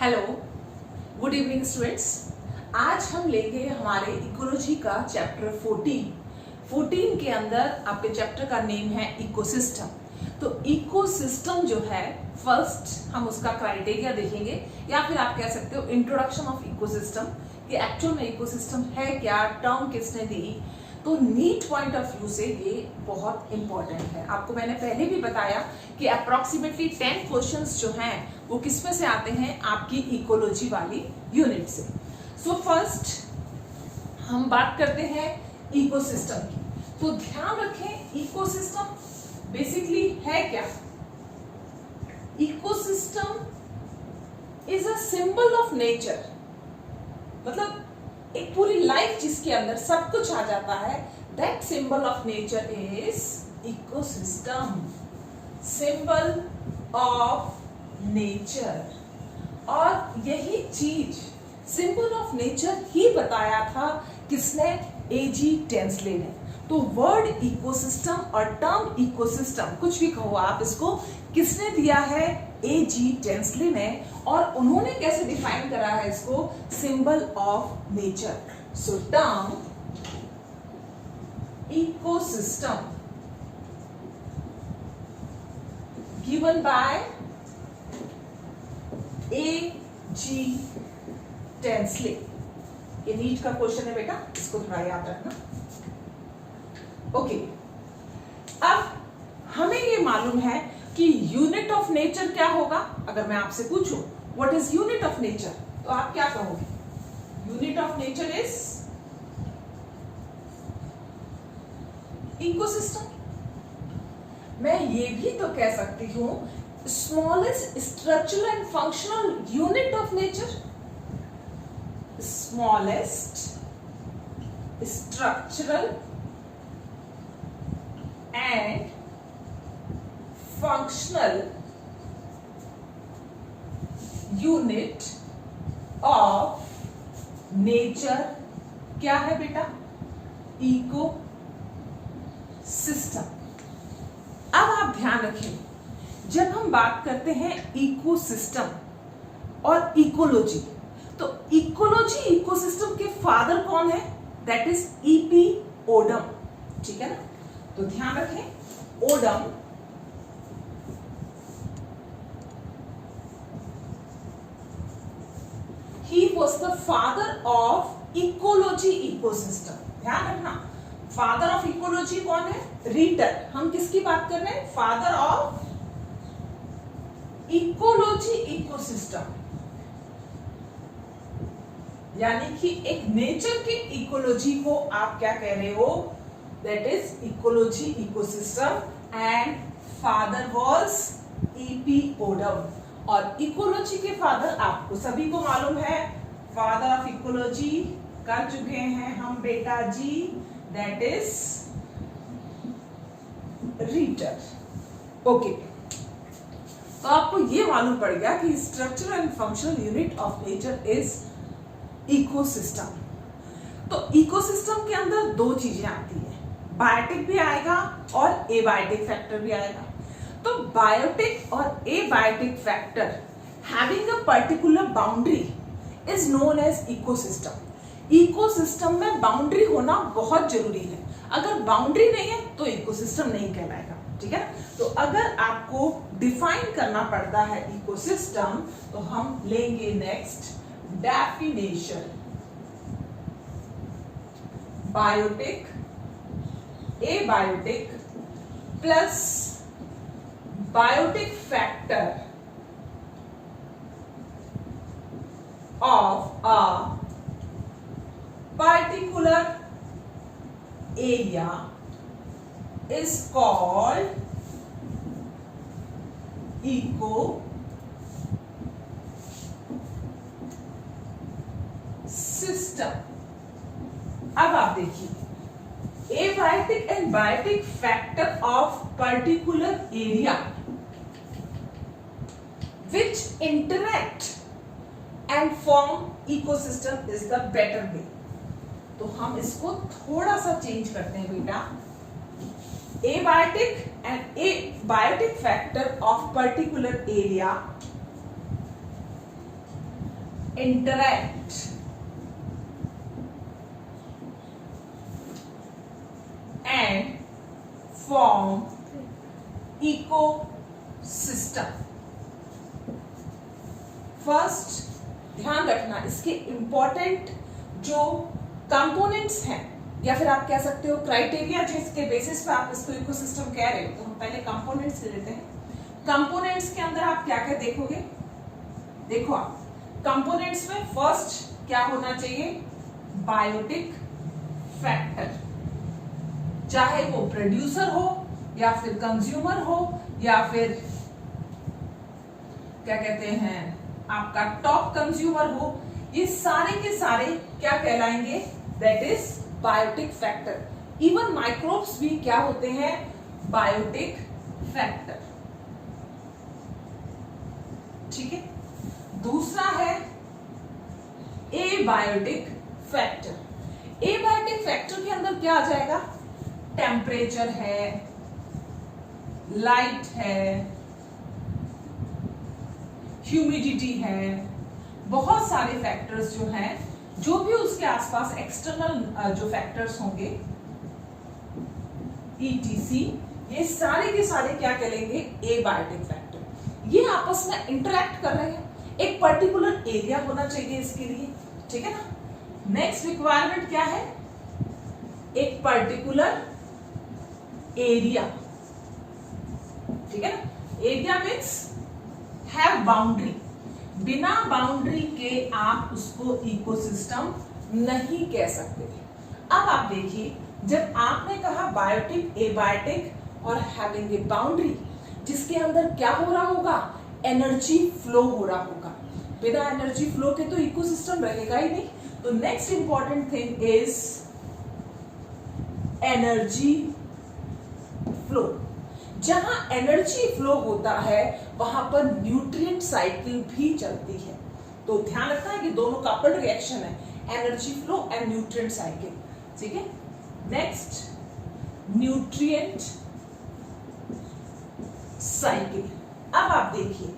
Hello, good evening students. आज हम लेंगे हमारे इकोलॉजी का चैप्टर 14 के अंदर आपके चैप्टर का नेम है इकोसिस्टम। तो इकोसिस्टम जो है, फर्स्ट हम उसका क्राइटेरिया देखेंगे या फिर आप कह सकते हो इंट्रोडक्शन ऑफ इकोसिस्टम कि एक्चुअल में इकोसिस्टम है क्या, टर्म किसने दी। तो नीट पॉइंट ऑफ व्यू से ये बहुत इंपॉर्टेंट है। आपको मैंने पहले भी बताया कि अप्रोक्सीमेटली 10 क्वेश्चंस जो हैं वो किस में से आते हैं, आपकी इकोलॉजी वाली यूनिट से। सो फर्स्ट हम बात करते हैं इकोसिस्टम की। तो ध्यान रखें, इकोसिस्टम बेसिकली है क्या? Ecosystem is a symbol of nature, मतलब एक पूरी लाइफ जिसके अंदर सब कुछ आ जाता है, that symbol of nature is ecosystem. Symbol of nature, और यही चीज सिंबल ऑफ नेचर ही बताया था किसने? एजी टेंसले ने। तो वर्ड इकोसिस्टम और टर्म इकोसिस्टम कुछ भी कहो आप, इसको किसने दिया है? एजी टेंसले ने। और उन्होंने कैसे डिफाइन करा है इसको? Symbol of nature. So term ecosystem given by AG Tansley. ये नीट का क्वेश्चन है बेटा, इसको थोड़ा याद रखना। ओके, अब हमें ये मालूम है कि यूनिट ऑफ नेचर क्या होगा। अगर मैं आपसे पूछूं what is unit of nature, तो आप क्या कहोगे? Unit of nature is ecosystem. मैं ये भी तो कह सकती हूं smallest structural and functional unit of nature. Smallest structural and functional unit of nature क्या है बेटा? Eco system. अब आप ध्यान रखें, जब हम बात करते हैं इकोसिस्टम और इकोलॉजी, तो इकोलॉजी इकोसिस्टम के फादर कौन है? That is EP Odum. ठीक है ना? तो ध्यान रखें, Odum he was the father of ecology ecosystem। ध्यान रखना, फादर ऑफ इकोलॉजी कौन है? रीटर। हम किसकी बात कर रहे हैं? फादर ऑफ इकोलॉजी इकोसिस्टम, यानी कि एक नेचर की इकोलॉजी को आप क्या कह रहे हो? That is ecology ecosystem and father was EP Odum. और इकोलॉजी के फादर आपको सभी को मालूम है, फादर ऑफ इकोलॉजी कर चुके हैं हम बेटा जी, दैट इज रीटर। ओके, तो आपको ये मालूम पड़ गया कि structural and functional unit of nature is ecosystem. तो इकोसिस्टम के अंदर दो चीजें आती है, बायोटिक भी आएगा और एबायोटिक फैक्टर भी आएगा। तो बायोटिक और abiotic factor having a particular boundary is known as ecosystem. Ecosystem में बाउंड्री होना बहुत जरूरी है। अगर बाउंड्री नहीं है तो इकोसिस्टम नहीं कहलाएगा। ठीक है? तो अगर आपको डिफाइन करना पड़ता है इकोसिस्टम, तो हम लेंगे next definition. Biotic, abiotic plus biotic factor of a particular area is called ecosystem। अब आप देखिए, abiotic and biotic factor of particular area which interact and form ecosystem is the better way। तो हम इसको थोड़ा सा चेंज करते हैं बेटा। abiotic and abiotic factor of particular area interact and form ecosystem. First ध्यान रखना, इसके इंपॉर्टेंट जो कंपोनेंट्स हैं या फिर आप कह सकते हो क्राइटेरिया जिसके बेसिस पे आप इसको इकोसिस्टम कह रहे हो, तो हम पहले कंपोनेंट्स ले लेते हैं। कंपोनेंट्स के अंदर आप क्या क्या देखोगे? देखो आप कंपोनेंट्स में फर्स्ट क्या होना चाहिए? बायोटिक फैक्टर, चाहे वो प्रोड्यूसर हो या फिर कंज्यूमर हो या फिर क्या कहते हैं आपका टॉप कंज्यूमर हो, ये सारे के सारे क्या कहलाएंगे? That is biotic factor. Even microbes भी क्या होते हैं? Biotic factor. ठीक है। दूसरा है एबायोटिक फैक्टर। एबायोटिक फैक्टर के अंदर क्या आ जाएगा? टेम्परेचर है, लाइट है, ह्यूमिडिटी है, बहुत सारे फैक्टर्स जो हैं, जो भी उसके आसपास एक्सटर्नल जो फैक्टर्स होंगे ETC, ये सारे के सारे क्या कहलेंगे? Abiotic factor. ये आपस में इंटरैक्ट कर रहे हैं, एक पर्टिकुलर एरिया होना चाहिए इसके लिए, ठीक है ना। नेक्स्ट रिक्वायरमेंट क्या है? एक पर्टिकुलर एरिया, ठीक है ना। Area means have boundary. बिना बाउंड्री के आप उसको इकोसिस्टम नहीं कह सकते। अब आप देखिए, जब आपने कहा बायोटिक, एबायोटिक और हैविंग ए बाउंड्री, जिसके अंदर क्या हो रहा होगा? एनर्जी फ्लो हो रहा होगा। बिना एनर्जी फ्लो के तो इकोसिस्टम रहेगा ही नहीं। तो next important thing is energy flow. जहां एनर्जी फ्लो होता है वहां पर न्यूट्रिएंट साइकिल भी चलती है। तो ध्यान रखना है कि दोनों कपल्ड रिएक्शन है, energy flow and nutrient cycle, ठीक है। Next, nutrient cycle. अब आप देखिए,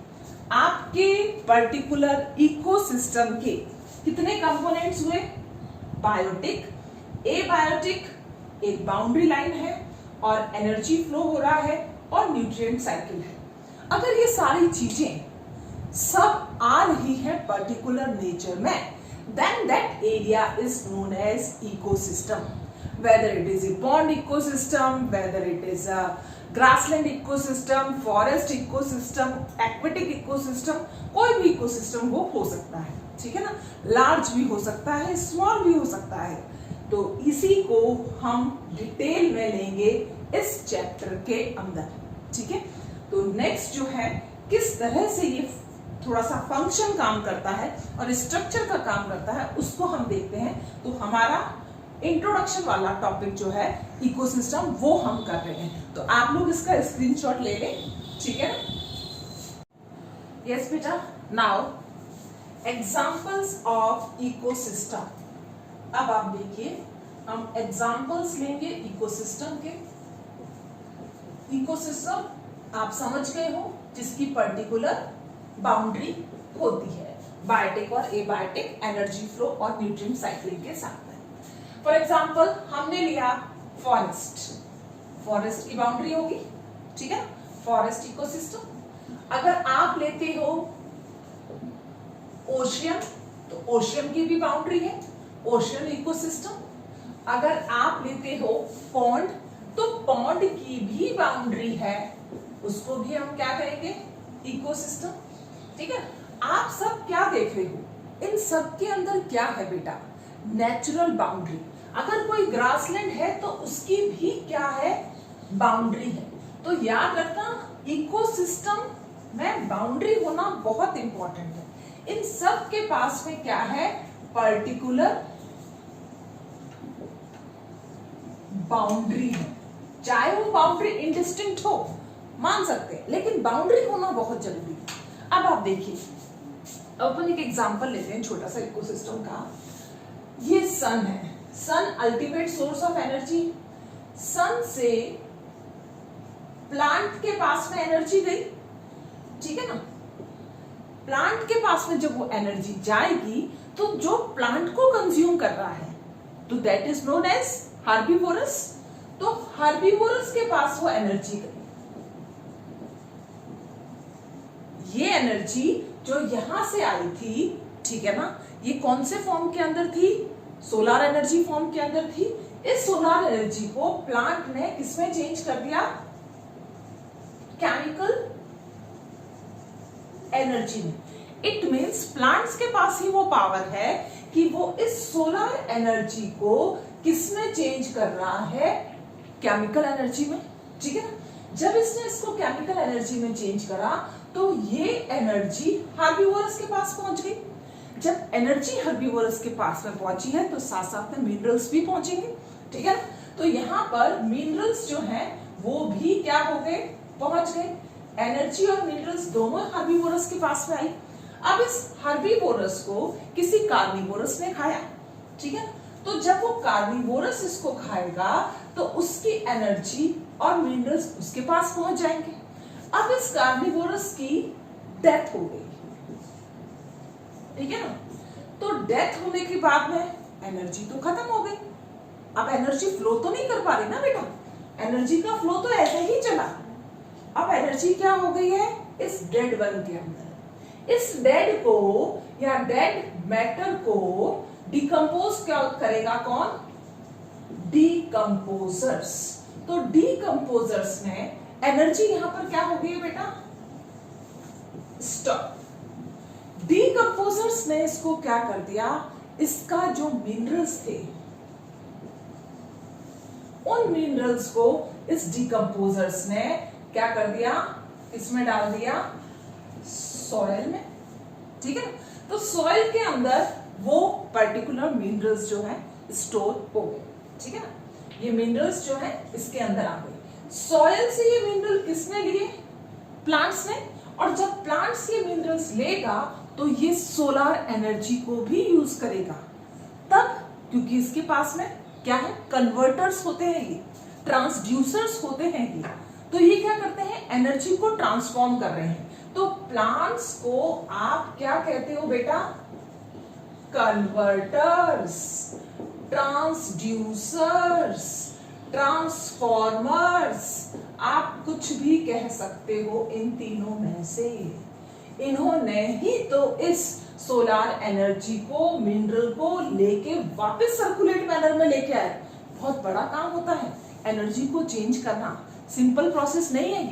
आपके पर्टिकुलर इकोसिस्टम के कितने कंपोनेंट्स हुए? बायोटिक, एबायोटिक, एक बाउंड्री लाइन है और एनर्जी फ्लो हो रहा है और न्यूट्रिएंट साइकिल है। अगर ये सारी चीजें सब आ रही है पर्टिकुलर नेचर में, then that area is known as ecosystem. Whether it is a pond ecosystem, whether it is a grassland ecosystem, forest ecosystem, aquatic ecosystem, कोई भी इकोसिस्टम हो सकता है, ठीक है ना। लार्ज भी हो सकता है, स्मॉल भी हो सकता है। तो इसी को हम डिटेल में लेंगे इस चैप्टर के अंदर, ठीक है। तो नेक्स्ट जो है, किस तरह से ये थोड़ा सा फंक्शन काम करता है और स्ट्रक्चर का काम करता है, उसको हम देखते हैं। तो हमारा इंट्रोडक्शन वाला टॉपिक जो है इकोसिस्टम, वो हम कर रहे हैं। तो आप लोग इसका स्क्रीनशॉट ले लें, ठीक है। यस बेटा, नाउ एग्जांपल्स ऑफ इकोसिस्टम। अब आप देखिए, हम एग्जांपल्स लेंगे इकोसिस्टम के। इकोसिस्टम आप समझ गए हो, जिसकी पर्टिकुलर बाउंड्री होती है, बायोटिक और एबायोटिक, एनर्जी फ्लो और न्यूट्रिएंट साइक्लिंग के साथ में। फॉर एग्जांपल, हमने लिया फॉरेस्ट। फॉरेस्ट की बाउंड्री होगी, ठीक है, फॉरेस्ट इकोसिस्टम। अगर आप लेते हो ओशियन, तो ओशियन की भी बाउंड्री है, ओशियन इकोसिस्टम। अगर आप लेते हो पॉन्ड, तो पॉन्ड की भी बाउंड्री है, उसको भी हम क्या कहेंगे? इकोसिस्टम, ठीक है। आप सब क्या देख रहे हो? इन सब के अंदर क्या है बेटा? Natural boundary. अगर कोई ग्रासलैंड है तो उसकी भी क्या है? बाउंड्री है। तो याद रखना, इकोसिस्टम में बाउंड्री होना बहुत इंपॉर्टेंट है। इन सब के पास में क्या है? पर्टिकुलर बाउंड्री है। चाहे वो बाउंड्री इंडिस्टिंक्ट हो, मान सकते हैं, लेकिन बाउंड्री होना बहुत जरूरी है। अब आप देखिए, अपन एक एग्जांपल लेते हैं छोटा सा इकोसिस्टम का। ये सन है, सन अल्टीमेट सोर्स ऑफ एनर्जी। सन से प्लांट के पास में एनर्जी गई, ठीक है ना। प्लांट के पास में जब वो एनर्जी जाएगी तो जो प्लांट को कंज्यूम कर रहा है तो that is known as herbivorous. तो हर्बीवोरस के पास वो एनर्जी गई, ये एनर्जी जो यहां से आई थी, ठीक है ना, ये कौन से फॉर्म के अंदर थी? सोलर एनर्जी फॉर्म के अंदर थी। इस सोलर एनर्जी को प्लांट ने किसमें चेंज कर दिया? केमिकल एनर्जी में। इट मीन्स प्लांट्स के पास ही वो पावर है कि वो इस सोलर एनर्जी को किसमें चेंज कर रहा है? केमिकल एनर्जी में, ठीक है ना। जब इसने इसको केमिकल एनर्जी में चेंज करा तो ये एनर्जी हर्बीवोरस के पास पहुंच गई। जब एनर्जी हर्बीवोरस के पास में पहुंची है तो साथ साथ में मिनरल्स भी पहुंचेंगे, ठीक है ना। तो यहाँ पर मिनरल्स जो हैं वो भी क्या हो गए? पहुंच गए। एनर्जी और मिनरल्स दोनों हर्बीवोरस के पास में आई। अब इस हर्बीवोरस को किसी कार्निवोरस ने खाया, ठीक है। तो जब वो कार्निवोरस इसको खाएगा तो उसकी एनर्जी और मिनरल्स उसके पास पहुंच जाएंगे। अब इस कार्निवोरस की डेथ हो गई, ठीक है ना। तो डेथ होने के बाद में एनर्जी तो खत्म हो गई। अब एनर्जी फ्लो तो नहीं कर पा रही ना बेटा, एनर्जी का फ्लो तो ऐसे ही चला। अब एनर्जी क्या हो गई है? इस डेड वन के अंदर। इस डेड को या डेड मैटर को डिकम्पोज क्या करेगा? कौन? डिकम्पोजर्स। तो डिकम्पोजर्स ने एनर्जी यहां पर क्या हो गई है बेटा? स्टॉप। डिकम्पोजर्स ने इसको क्या कर दिया? इसका जो मिनरल्स थे उन मिनरल्स को इस डिकम्पोजर्स ने क्या कर दिया? इसमें डाल दिया सॉइल में, ठीक है। तो सॉइल के अंदर वो पर्टिकुलर मिनरल्स जो है स्टोर हो गए, ठीक है ना। ये मिनरल्स जो है इसके अंदर आ गए। सॉइल से ये मिनरल किसने लिए? प्लांट्स ने। और जब प्लांट्स ये मिनरल्स लेगा तो ये सोलर एनर्जी को भी यूज करेगा। तब क्योंकि इसके पास में क्या है? कन्वर्टर्स होते हैं, ये ट्रांसड्यूसर्स होते हैं ये। तो ये क्या करते हैं? एनर्जी को ट्रांसफॉर्म कर रहे हैं। तो प्लांट्स को आप क्या कहते हो बेटा? कन्वर्टर्स, ट्रांसड्यूसर्स, ट्रांसफॉर्मर्स, आप कुछ भी कह सकते हो इन तीनों में से। इन्होंने ही तो इस सोलर एनर्जी को, मिनरल को लेके वापस सर्कुलेट मैनर में लेके आए। बहुत बड़ा काम होता है एनर्जी को चेंज करना, सिंपल प्रोसेस नहीं है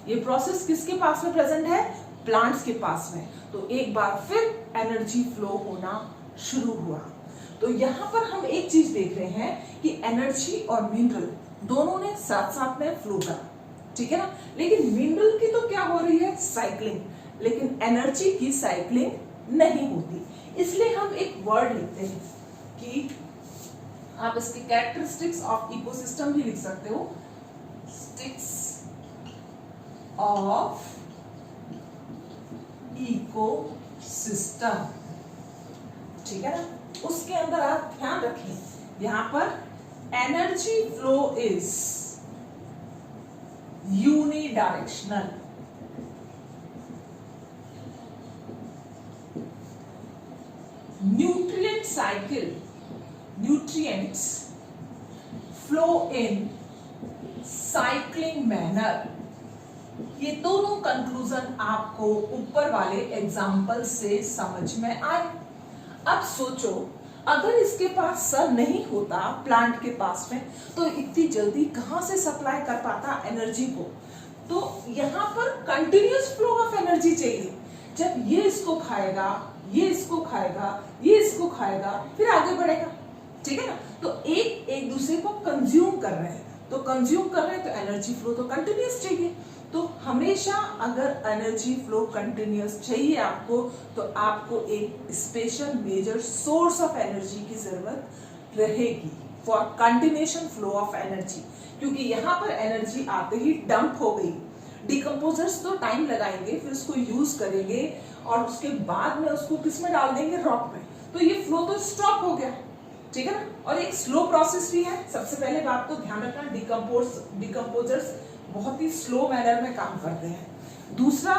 ये प्रोसेस किसके पास में प्रेजेंट है? प्लांट्स के पास में। तो एक बार फिर एनर्जी फ्लो होना शुरू हुआ। तो यहाँ पर हम एक चीज देख रहे हैं कि एनर्जी और मिनरल दोनों ने साथ साथ में फ्लो करा, ठीक है ना। लेकिन मिनरल की तो क्या हो रही है? साइक्लिंग। लेकिन एनर्जी की साइक्लिंग नहीं होती। इसलिए हम एक वर्ड लिखते हैं कि आप इसके कैरेक्टरिस्टिक्स ऑफ इकोसिस्टम भी लिख सकते हो, स्टिक्स ऑफ इकोसिस्टम, ठीक है ना। उसके अंदर आप ध्यान रखें यहां पर energy flow is unidirectional. Nutrient cycle, nutrients flow in cycling manner. ये दोनों कंक्लूजन आपको ऊपर वाले एग्जाम्पल से समझ में आए। अब सोचो अगर इसके पास सर नहीं होता प्लांट के पास में तो इतनी जल्दी कहां से सप्लाई कर पाता एनर्जी को? तो यहां पर कंटिन्यूअस फ्लो ऑफ एनर्जी चाहिए। जब ये इसको खाएगा, ये इसको खाएगा, ये इसको खाएगा, फिर आगे बढ़ेगा, ठीक है ना। तो एक दूसरे को कंज्यूम कर रहे हैं, तो कंज्यूम कर रहे हैं तो एनर्जी फ्लो तो कंटिन्यूअस चाहिए। तो हमेशा अगर एनर्जी फ्लो कंटिन्यूअस चाहिए आपको तो आपको एक special major source of energy की जरूरत रहेगी for continuation flow of energy. क्योंकि यहाँ पर एनर्जी आते ही डंप हो गई। डिकम्पोजर्स तो टाइम लगाएंगे, फिर उसको यूज करेंगे और उसके बाद में उसको किस में डाल देंगे? रॉक में। तो ये फ्लो तो स्टॉप हो गया, ठीक है ना। और एक स्लो प्रोसेस भी है। सबसे पहले बात तो ध्यान रखना, डिकम्पोजर्स बहुत ही स्लो मैनर में काम करते हैं। दूसरा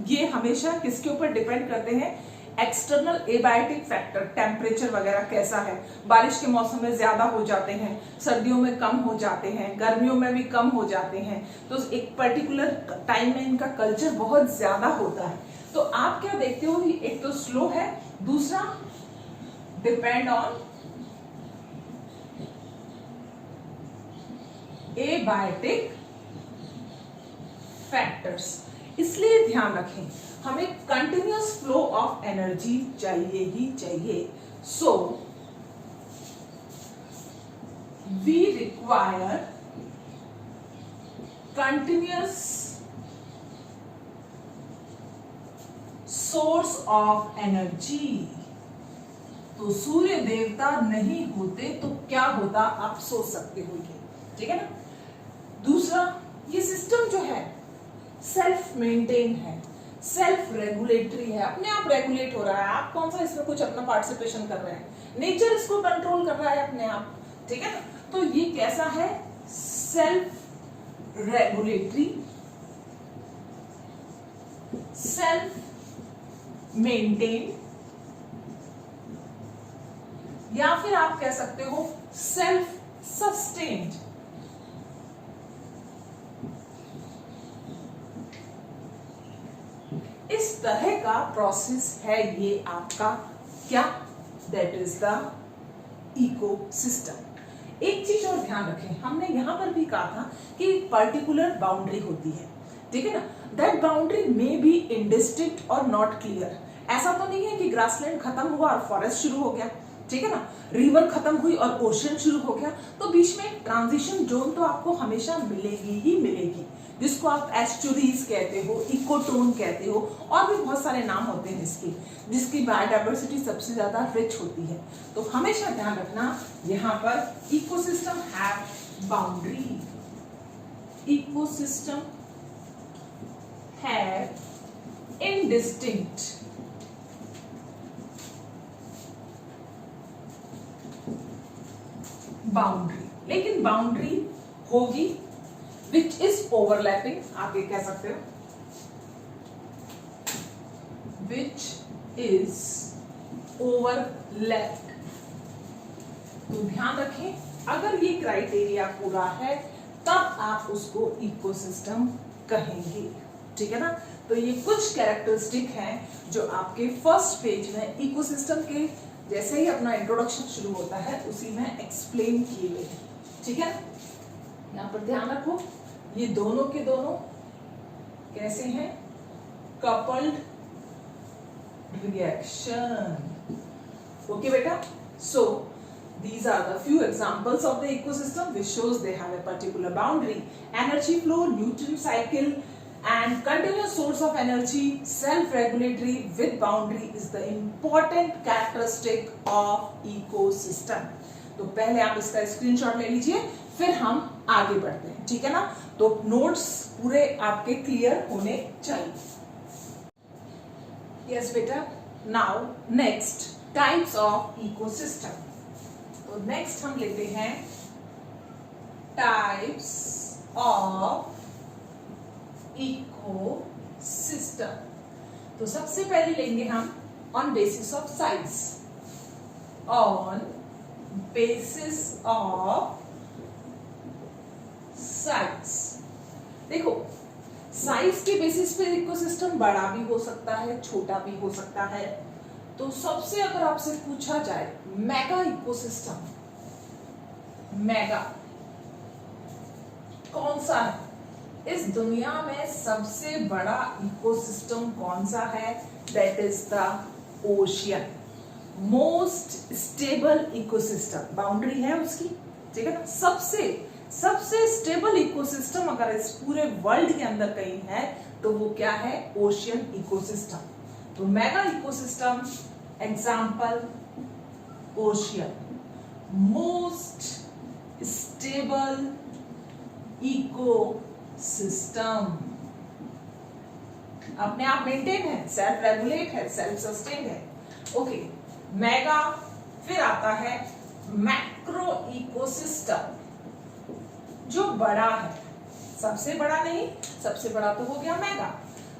ये हमेशा किसके ऊपर डिपेंड करते हैं, एक्सटर्नल एबायोटिक फैक्टर, टेम्परेचर वगैरह कैसा है, बारिश के मौसम में ज्यादा हो जाते हैं, सर्दियों में कम हो जाते हैं, गर्मियों में भी कम हो जाते हैं, तो एक पर्टिकुलर टाइम में इनका कल्चर बहुत ज्यादा होता है। तो आप क्या देखते हो, एक तो स्लो है, दूसरा डिपेंड ऑन एबायोटिक फैक्टर्स। इसलिए ध्यान रखें, हमें कंटिन्यूअस फ्लो ऑफ एनर्जी चाहिए ही चाहिए। So we require continuous source of energy. तो सूर्य देवता नहीं होते तो क्या होता, आप सोच सकते हो, ये ठीक है ना। दूसरा, ये सिस्टम जो है सेल्फ मेंटेन है, सेल्फ रेगुलेटरी है, अपने आप रेगुलेट हो रहा है, आप कौन सा इसमें कुछ अपना पार्टिसिपेशन कर रहे हैं, नेचर इसको कंट्रोल कर रहा है अपने आप, ठीक है ना। तो ये कैसा है, सेल्फ रेगुलेटरी, सेल्फ मेंटेन, या फिर आप कह सकते हो सेल्फ सस्टेन्ड। इस तरह का प्रोसेस है ये आपका क्या, दैट इज द इकोसिस्टम। एक चीज और ध्यान रखें, हमने यहां पर भी कहा था कि पर्टिकुलर बाउंड्री होती है, ठीक है ना। दैट बाउंड्री मे बी इंडिस्टिंक्ट और नॉट क्लियर। ऐसा तो नहीं है कि ग्रासलैंड खत्म हुआ और फॉरेस्ट शुरू हो गया, ठीक है ना, रिवर खत्म हुई और ओशन शुरू हो गया, तो बीच में ट्रांजिशन जोन तो आपको हमेशा मिलेगी ही मिलेगी, जिसको आप एस्चुरीज कहते हो, इकोटोन कहते हो, और भी बहुत सारे नाम होते हैं इसके, जिसकी बायोडाइवर्सिटी सबसे ज्यादा रिच होती है। तो हमेशा ध्यान रखना, यहाँ पर ecosystem have boundary, ecosystem have indistinct boundary, लेकिन बाउंड्री होगी विच इज ओवरलैपिंग, आप ये कह सकते हो विच इज ओवरलैप्ड। तो ध्यान रखें, अगर ये क्राइटेरिया पूरा है तब आप उसको इकोसिस्टम कहेंगे, ठीक है ना। तो ये कुछ कैरेक्टरिस्टिक हैं जो आपके फर्स्ट पेज में इकोसिस्टम के जैसे ही अपना इंट्रोडक्शन शुरू होता है उसी में एक्सप्लेन किए गए हैं, ठीक है। यहां पर ध्यान रखो, ये दोनों के दोनों कैसे हैं, कपल्ड रिएक्शन, ओके बेटा। सो these are the few examples of the ecosystem which shows they have a particular boundary, energy flow, nutrient cycle, and continuous source of energy, self-regulatory with boundary is the important characteristic of ecosystem. तो पहले आप इसका screenshot ले लीजिए, फिर हम आगे बढ़ते हैं, ठीक है ना। तो नोट्स पूरे आपके क्लियर होने चाहिए। यस बेटा, now next types of ecosystem. तो नेक्स्ट हम लेते हैं टाइप्स ऑफ इकोसिस्टम। तो सबसे पहले लेंगे हम on basis of size, on basis of size. देखो, साइज के बेसिस पे इकोसिस्टम बड़ा भी हो सकता है, छोटा भी हो सकता है। तो सबसे अगर आपसे पूछा जाए मेगा इकोसिस्टम, मेगा कौन सा है, इस दुनिया में सबसे बड़ा इकोसिस्टम कौन सा है, that is the ocean, most stable ecosystem, boundary है उसकी, ठीक है ना। सबसे स्टेबल इकोसिस्टम अगर इस पूरे वर्ल्ड के अंदर कहीं है तो वो क्या है, ओशियन इकोसिस्टम। तो mega ecosystem example ocean, most stable ecosystem, अपने आप मेंटेन है, सेल्फ रेगुलेट है, सेल्फ सस्टेन है, ओके। मेगा, फिर आता है मैक्रो इकोसिस्टम, जो बड़ा है, सबसे बड़ा नहीं, सबसे बड़ा तो हो गया मेगा।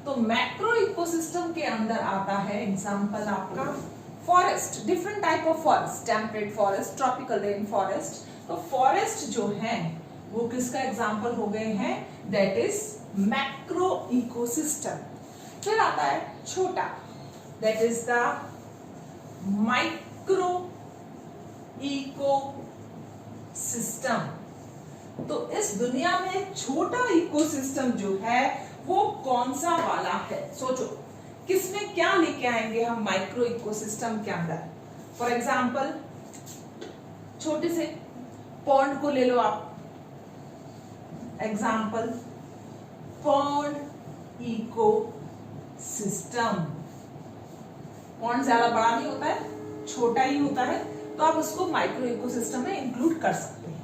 तो तो मैक्रो इकोसिस्टम के अंदर आता है एग्जांपल आपका forest, different type of forest, temperate forest, tropical rain forest. तो फॉरेस्ट जो है वो किसका एग्जांपल हो गए हैं, दैट इज मैक्रो इकोसिस्टम। फिर आता है छोटा, that is the micro ecosystem. तो इस दुनिया में छोटा इकोसिस्टम जो है वो कौन सा वाला है, सोचो किसमें क्या लेके आएंगे हम माइक्रो इकोसिस्टम के अंदर। फॉर एग्जाम्पल छोटे से पॉन्ड को ले लो आप, एग्जाम्पल पॉन्ड इकोसिस्टम। पॉन्ड ज्यादा बड़ा नहीं होता है, छोटा ही होता है, तो आप उसको माइक्रो इकोसिस्टम में इंक्लूड कर सकते हैं।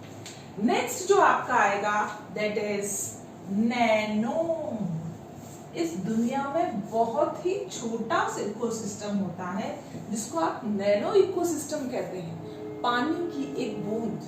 नेक्स्ट जो आपका आएगा दैट इज नैनो। इस दुनिया में बहुत ही छोटा सा इकोसिस्टम होता है जिसको आप नैनो इकोसिस्टम कहते हैं। पानी की एक बूंद,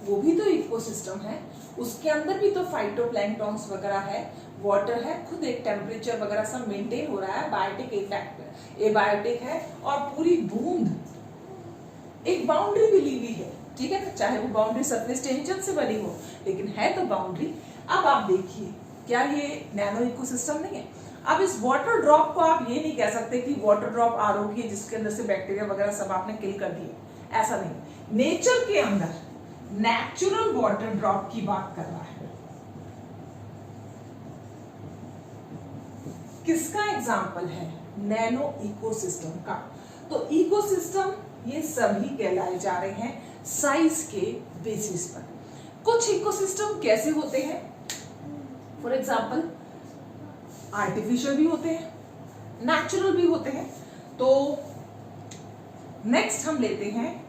वो भी तो इकोसिस्टम है, उसके अंदर भी तो फाइटोप्लैंक्टन्स वगैरह है, वाटर है, खुद एक टेम्परेचर वगैरह सब मेंटेन हो रहा है, बायोटिक इफेक्ट एबायोटिक है, और पूरी बूंद एक बाउंड्री भी ली हुई है, ठीक है ना, चाहे वो बाउंड्री सरफेस टेंशन से बनी हो, लेकिन है तो बाउंड्री। अब आप देखिए क्या ये नैनो इकोसिस्टम नहीं है। अब इस वाटर ड्रॉप को आप ये नहीं कह सकते कि वाटर ड्रॉप आरओ की जिसके अंदर से बैक्टीरिया वगैरह सब आपने किल कर दिए, ऐसा नहीं। नेचर के अंदर नेचुरल वाटर ड्रॉप की बात कर रहा है। किसका एग्जाम्पल है, नैनो इकोसिस्टम का। तो इकोसिस्टम ये सभी कहलाए जा रहे हैं साइज के बेसिस पर। कुछ इकोसिस्टम कैसे होते हैं, फॉर एग्जाम्पल आर्टिफिशियल भी होते हैं, नेचुरल भी होते हैं। तो नेक्स्ट हम लेते हैं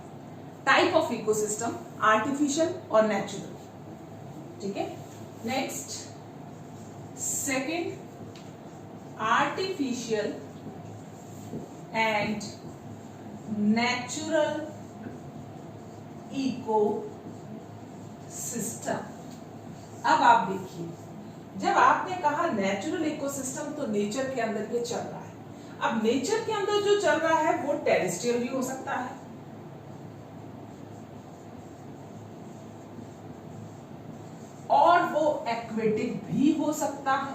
टाइप ऑफ इकोसिस्टम, आर्टिफिशियल और नेचुरल, ठीक है। Next second, artificial and natural ecosystem. अब आप देखिए, जब आपने कहा नेचुरल इकोसिस्टम तो नेचर के अंदर ये चल रहा है। अब नेचर के अंदर जो चल रहा है वो टेरेस्ट्रियल भी हो सकता है, और वो एक्वेटिक भी हो सकता है।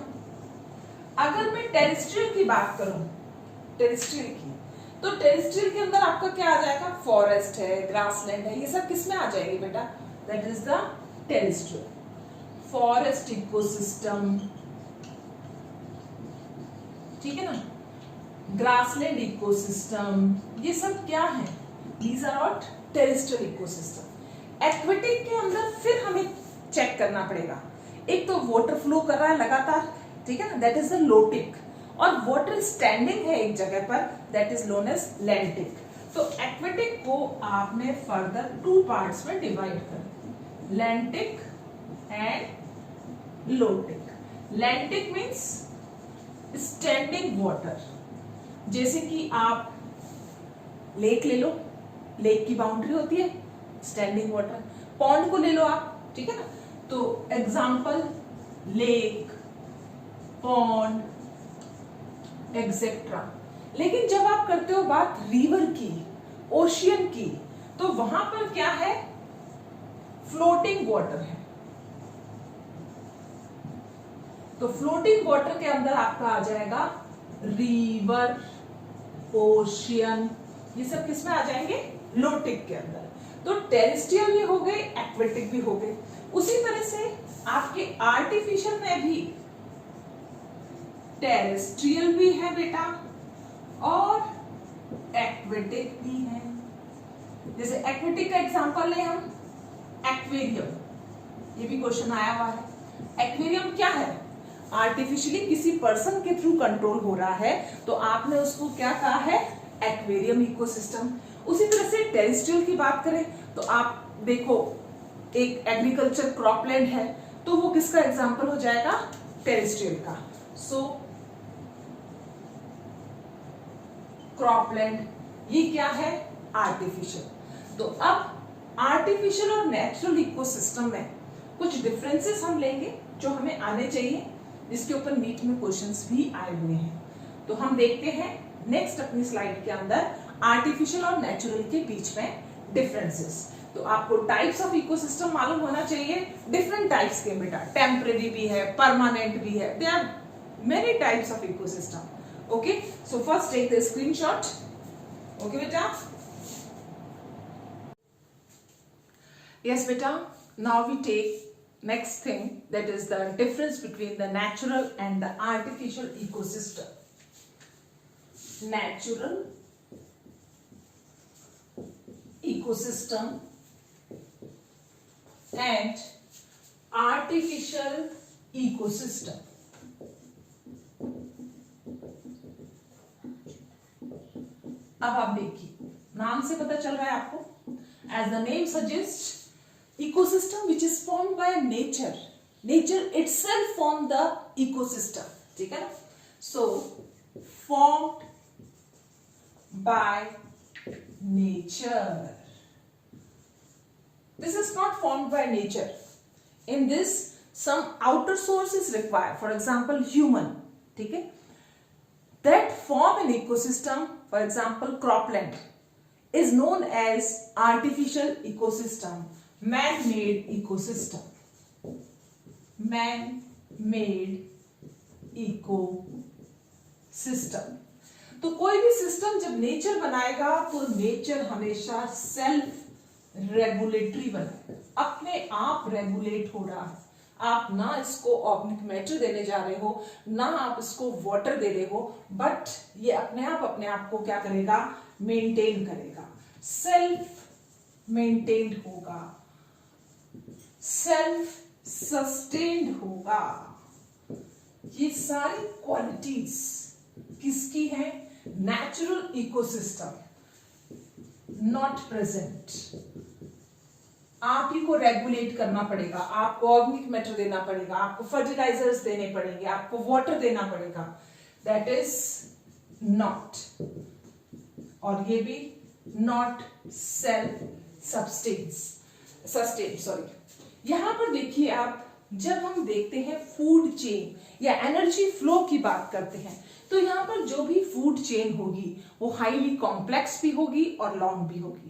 अगर मैं टेरेस्ट्रियल की बात करूं, टेरेस्ट्रियल की, तो टेरेस्ट्रियल के अंदर आपका क्या आ जाएगा, फॉरेस्ट है, ग्रासलैंड है, ये सब किसमें आ जाएंगे बेटा, that is the terrestrial. Forest ecosystem, ठीक है ना, ग्रासलैंड इकोसिस्टम, ये सब क्या है, these are all terrestrial ecosystem. Aquatic के अंदर फिर हमें चेक करना पड़ेगा, एक तो वाटर फ्लो कर रहा है लगातार, ठीक है ना, दैट इज द लोटिक, और वाटर स्टैंडिंग है एक जगह पर, that is known as lentic. तो एक्वेटिक को आपने फर्दर 2 पार्ट्स में डिवाइड कर, lentic and lotic. Lentic means standing water, जैसे कि आप लेक ले लो, लेक की बाउंड्री होती है स्टैंडिंग वाटर। पॉन्ड को ले लो आप, ठीक है ना, तो एग्जाम्पल लेक, पॉन्ड एक्सेट्रा। लेकिन जब आप करते हो बात रिवर की, ओशियन की, तो वहां पर क्या है, फ्लोटिंग वाटर है। तो फ्लोटिंग वाटर के अंदर आपका आ जाएगा रिवर, ओशियन, ये सब किसमें आ जाएंगे, लोटिक के अंदर। तो टेरेस्ट्रियल भी हो गए, एक्वेटिक भी हो गए। उसी तरह से आपके आर्टिफिशियल में भी टेरेस्ट्रियल भी है बेटा और एक्वेटिक भी है। जैसे एक्वेटिक का एग्जांपल ले हम, एक्वेरियम, ये भी क्वेश्चन आया हुआ है। एक्वेरियम क्या है, आर्टिफिशियली किसी पर्सन के थ्रू कंट्रोल हो रहा है, तो आपने उसको क्या कहा है, एक्वेरियम इकोसिस्टम। उसी तरह से टेरेस्ट्रियल की बात करें तो आप देखो एक एग्रीकल्चर क्रॉपलैंड है, तो वो किसका एग्जांपल हो जाएगा, टेरेस्ट्रियल का। सो क्रॉपलैंड, ये क्या है, आर्टिफिशियल। तो अब आर्टिफिशियल और नेचुरल इकोसिस्टम में कुछ डिफरेंसेस हम लेंगे जो हमें आने चाहिए। जिसके ऊपर नीट में क्वेश्चंस भी आए हुए हैं। तो हम देखते हैं नेक्स्ट अपनी स्लाइड के अंदर आर्टिफिशियल और नेचुरल के बीच में डिफरेंसेस। तो आपको टाइप्स ऑफ इकोसिस्टम मालूम होना चाहिए, डिफरेंट टाइप्स के बेटा, टेम्परेरी भी है, परमानेंट भी है, they are many types of ecosystem. Okay, so first take the screenshot. Okay बेटा, yes beta, now we take next thing, that is the difference between the natural and the artificial ecosystem. Natural ecosystem and artificial ecosystem. अब आप देखिए, नाम से पता चल रहा है आपको, as the name suggests, ecosystem which is formed by nature, nature itself formed the ecosystem, ठीक है ना? So formed by nature, this is not formed by nature. In this some outer source is required, for example human, ठीक है, that form an ecosystem. For example cropland is known as artificial ecosystem, man-made ecosystem, man-made ecosystem. तो कोई भी system जब nature बनाएगा तो nature हमेशा self regulatory बनाएगा, अपने आप रेगुलेट हो रहा है। आप ना इसको ऑर्गेनिक मैटर देने जा रहे हो, ना आप इसको वाटर दे रहे हो, बट ये अपने आप को क्या करेगा, मेंटेन करेगा, सेल्फ मेंटेन्ड होगा, सेल्फ सस्टेन्ड होगा। ये सारी क्वालिटीज किसकी है, नेचुरल इकोसिस्टम, नॉट प्रेजेंट। आप ही को रेगुलेट करना पड़ेगा, आपको ऑर्गेनिक मैटर देना पड़ेगा, आपको फर्टिलाइजर्स देने पड़ेंगे, आपको वाटर देना पड़ेगा, दैट इज नॉट, और ये भी नॉट सेल्फ सस्टेन, सॉरी। यहां पर देखिए आप, जब हम देखते हैं फूड चेन या एनर्जी फ्लो की बात करते हैं, तो यहां पर जो भी फूड चेन होगी वो हाईली कॉम्प्लेक्स भी होगी और लॉन्ग भी होगी,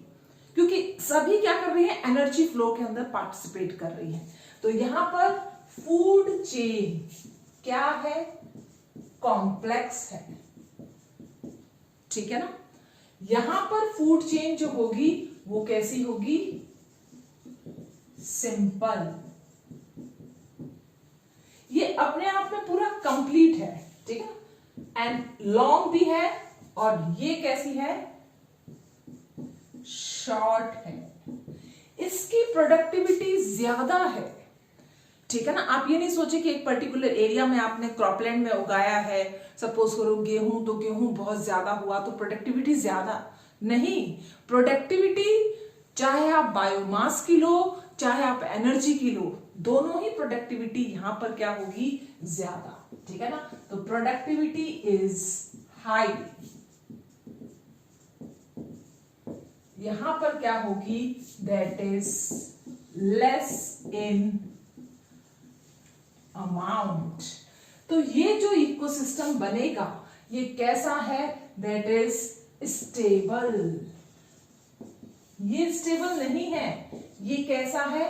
क्योंकि सभी क्या कर रही है, एनर्जी फ्लो के अंदर पार्टिसिपेट कर रही है। तो यहां पर फूड चेन क्या है, कॉम्प्लेक्स है, ठीक है ना। यहां पर फूड चेन जो होगी वो कैसी होगी, सिंपल, ये अपने आप में पूरा कंप्लीट है, ठीक है, एंड लॉन्ग भी है, और ये कैसी है, शॉर्ट है, इसकी प्रोडक्टिविटी ज्यादा है, ठीक है ना। आप ये नहीं सोचे कि एक पर्टिकुलर एरिया में आपने क्रॉपलैंड में उगाया है, सपोज करो गेहूं, तो गेहूं बहुत ज्यादा हुआ तो प्रोडक्टिविटी ज्यादा, नहीं, प्रोडक्टिविटी चाहे आप बायोमास की लो, चाहे आप एनर्जी की लो, दोनों ही प्रोडक्टिविटी यहां पर क्या होगी, ज्यादा, ठीक है ना। तो प्रोडक्टिविटी इज हाई, यहां पर क्या होगी, that is less in amount. तो ये जो इकोसिस्टम बनेगा ये कैसा है, दैट इज स्टेबल। ये स्टेबल नहीं है, ये कैसा है,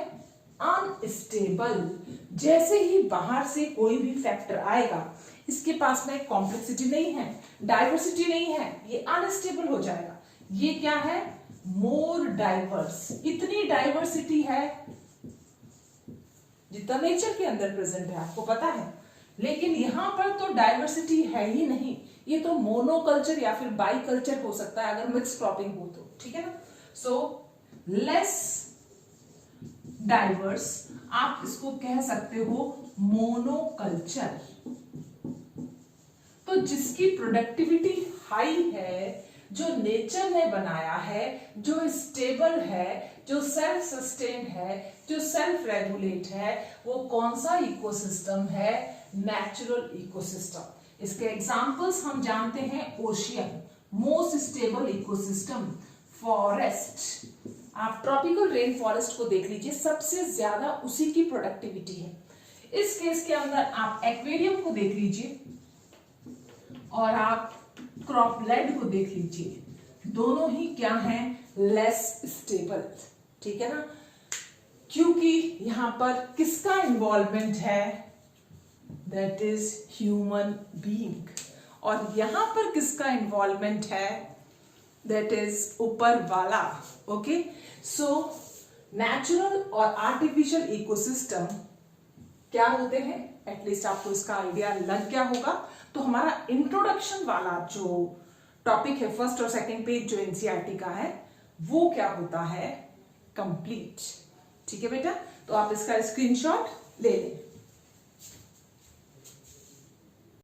अनस्टेबल। जैसे ही बाहर से कोई भी फैक्टर आएगा, इसके पास में कॉम्प्लेक्सिटी नहीं है, डाइवर्सिटी नहीं है, ये अनस्टेबल हो जाएगा। ये क्या है, मोर डाइवर्स, इतनी डाइवर्सिटी है जितना नेचर के अंदर प्रेजेंट है, आपको पता है, लेकिन यहां पर तो डाइवर्सिटी है ही नहीं, ये तो मोनोकल्चर या फिर बाई कल्चर हो सकता है अगर मिक्स क्रॉपिंग हो तो, ठीक है ना। सो लेस डाइवर्स, आप इसको कह सकते हो मोनोकल्चर। तो जिसकी प्रोडक्टिविटी हाई है, जो नेचर ने बनाया है, जो स्टेबल है, जो सेल्फ सस्टेन है, जो सेल्फ रेगुलेट है, वो कौन सा इकोसिस्टम है, नेचुरल इकोसिस्टम। इसके एग्जांपल्स हम जानते हैं, ocean most stable ecosystem, forest, आप ट्रॉपिकल रेन फॉरेस्ट को देख लीजिए, सबसे ज्यादा उसी की प्रोडक्टिविटी है। इस केस के अंदर आप एक्वेरियम को देख लीजिए और आप क्रॉपलेड को देख लीजिए, दोनों ही क्या हैं, लेस स्टेबल, ठीक है ना, क्योंकि यहां पर किसका इन्वॉल्वमेंट है, दैट इज ह्यूमन बीइंग, और यहां पर किसका इन्वॉल्वमेंट है, दैट इज ऊपर वाला। ओके, सो नेचुरल और आर्टिफिशियल इकोसिस्टम क्या होते हैं, एटलीस्ट आपको इसका आइडिया लग गया होगा। तो हमारा इंट्रोडक्शन वाला जो टॉपिक है, फर्स्ट और सेकंड पेज जो एनसीईआरटी का है, वो क्या होता है, कंप्लीट। ठीक है बेटा, तो आप इसका स्क्रीनशॉट ले लें।